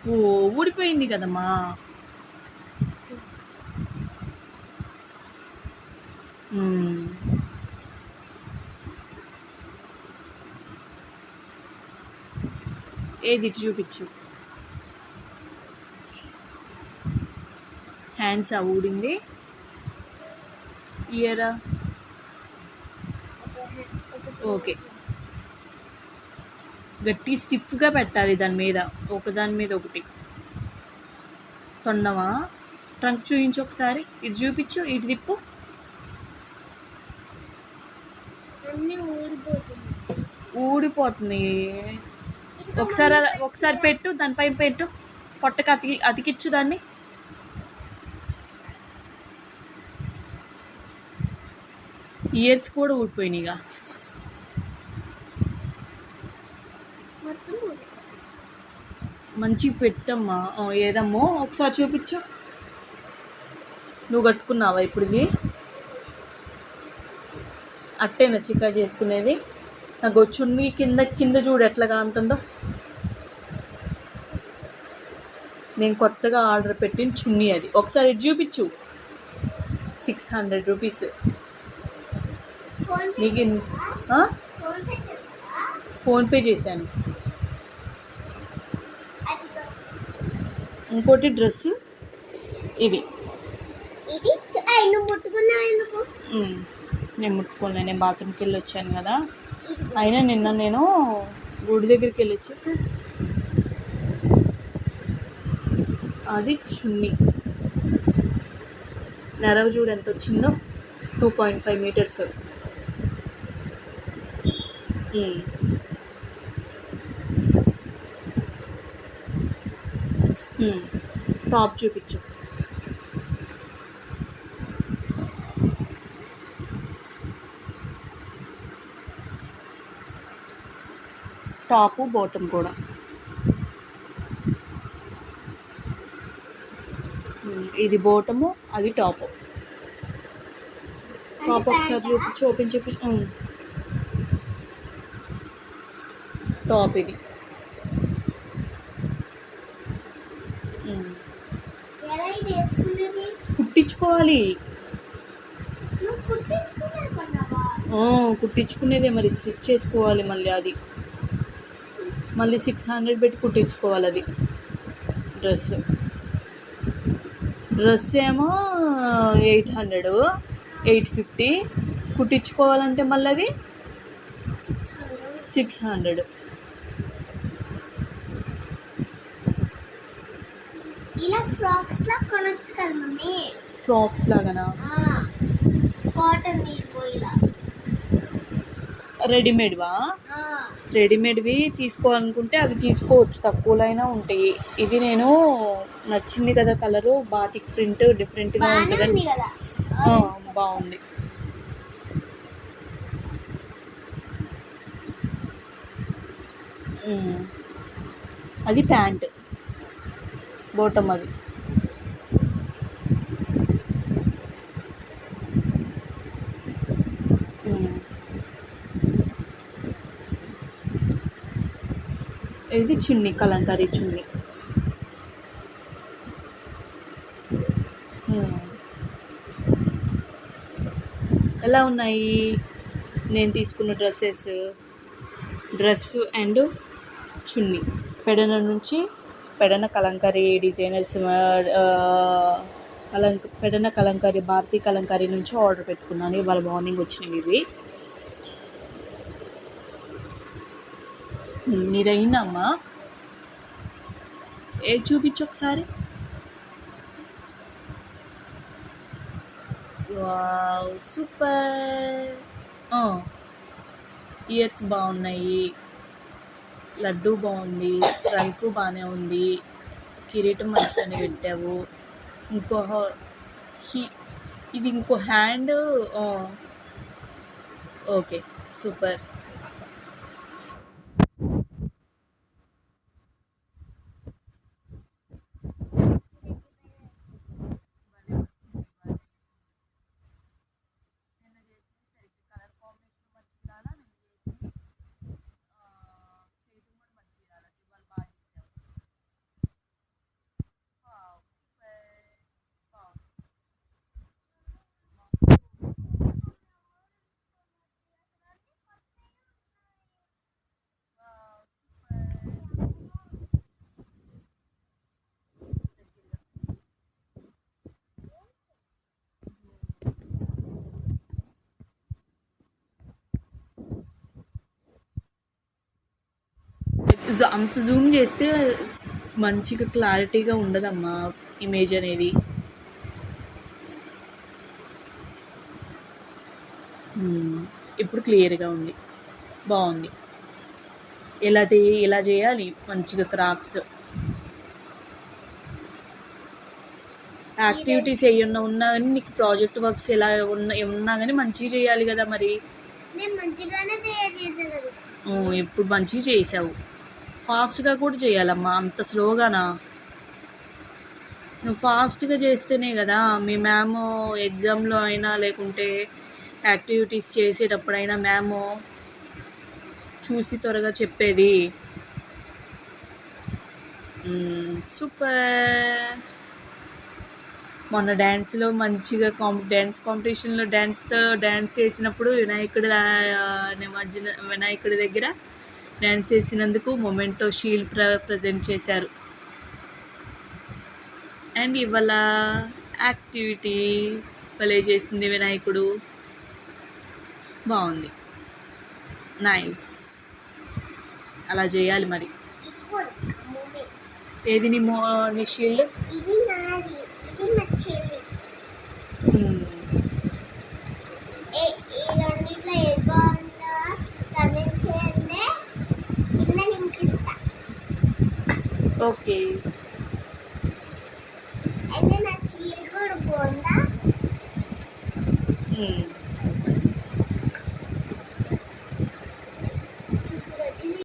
ఓ ఊడిపోయింది కదమ్మా. ఏది ఇటు చూపించు. హ్యాండ్స్ ఊడింది. ఇయరా ఓకే. గట్టి స్టిఫ్గా పెట్టాలి దాని మీద, ఒకదాని మీద ఒకటి. తొండమా? ట్రంక్ చూపించు ఒకసారి, ఇటు చూపించు, ఇటు తిప్పు. ఊడిపోతుంది. ఒకసారి పెట్టు, దానిపైన పెట్టు, పొట్టకి అతికిచ్చు దాన్ని. ఇయర్స్ కూడా ఊడిపోయినాయిగా. మంచిగా పెట్టమ్మా. ఏదమ్మో ఒకసారి చూపించు. నువ్వు కట్టుకున్నావా ఇప్పుడు ఇది? అట్టేనా చికా చేసుకునేది? నాకు చున్నీ కింద చూడు ఎట్లాగా అంటుందో. నేను కొత్తగా ఆర్డర్ పెట్టిన చున్నీ అది. ఒకసారి ఇటు చూపించు. 600 రూపీస్. నీకు ఫోన్పే చేశాను. ఇంకోటి డ్రెస్ ఇది. నేను ముట్టుకోలే, నేను బాత్రూమ్కి వెళ్ళి వచ్చాను కదా. అయినా నిన్న నేను గుడి దగ్గరికి వెళ్ళి వచ్చేసి అది చున్నీ. నెరవ చూడు ఎంత వచ్చిందో, 2.5 మీటర్స్. టాప్ చూపించు. టాపు బాటమ్ కూడా. ఇది బాటము, అది టాపు. టాప్ ఒకసారి చూపించు, ఓపెన్ చూపి. టాప్ ఇది. కుట్టించుకోవాలి. కుట్టించుకునేదే మరి, స్టిచ్ చేసుకోవాలి మళ్ళీ. అది మళ్ళీ 600 పెట్టి కుట్టించుకోవాలి. అది డ్రెస్ ఏమో 800, 850. కుట్టించుకోవాలంటే మళ్ళీ అది 600. ఇలా ఫ్రాక్స్ లా కొనొచ్చు కదా మమ్మీ. ఫ్రాక్స్ లాగానా? కాటన్ ఇలా రెడీమేడ్వి తీసుకోవాలనుకుంటే అవి తీసుకోవచ్చు, తక్కువలో అయినా ఉంటాయి. ఇది నేను నచ్చింది కదా కలరు, బాతిక్ ప్రింట్ డిఫరెంట్గా ఉంటుందని. బాగుంది. అది ప్యాంట్, బాటమ్ అది. ఇది చున్నీ, కలంకారీ చున్నీ. ఎలా ఉన్నాయి నేను తీసుకున్న dress and chunni? Pedana Kalamkari designers, Pedana Kalamkari, Bharati Kalamkari నుంచి ఆర్డర్ పెట్టుకున్నాను. ఇవాళ మార్నింగ్ వచ్చినవి ఇవి. నీదయిందమ్మా? చూపించు ఒకసారి. Wow, super. ఇయర్స్ బాగున్నాయి, లడ్డు బాగుంది, ట్రంకు బాగానే ఉంది, కిరీటం మంచిగానే పెట్టావు. ఇది ఇంకో హ్యాండ్. Okay, super. అంత జూమ్ చేస్తే మంచిగా క్లారిటీగా ఉండదమ్మా ఇమేజ్ అనేది. ఇప్పుడు క్లియర్గా ఉంది, బాగుంది. ఇలా చేయాలి మంచిగా క్రాఫ్ట్స్ యాక్టివిటీస్ ఏమన్నా ఉన్నా కానీ నీకు ప్రాజెక్ట్ వర్క్స్ ఎలా ఉన్నా కానీ మంచిగా చేయాలి కదా మరి. నేను మంచిగానే తయారు చేశాను. ఇప్పుడు మంచిగా చేసావు. ఫాస్ట్గా కూడా చేయాలమ్మా, అంత స్లోగానా? నువ్వు ఫాస్ట్గా చేస్తేనే కదా మీ మ్యామ్ ఎగ్జామ్లో అయినా లేకుంటే యాక్టివిటీస్ చేసేటప్పుడైనా మ్యామ్ చూసి త్వరగా చెప్పేది. సూపర్. మొన్న డ్యాన్స్లో మంచిగా డ్యాన్స్ కాంపిటీషన్లో డ్యాన్స్ చేసినప్పుడు వినాయకుడి దగ్గర డ్యాన్స్ చేసినందుకు మొమెంటో షీల్డ్ ప్రజెంట్ చేశారు. అండ్ ఇవాళ యాక్టివిటీ భలే చేసింది వినాయకుడు, బాగుంది, నైస్. అలా చేయాలి మరి. ఏది నీ షీల్డ్? ఇది నాది, ఇది నా చెల్లి. ఈ రెండిట్లో ఏది బాగుందో కమెంట్ చేయండి, కింద లింక్ ఇస్తా. ఓకే. అయితే నా చీర కూడా బాగుందా?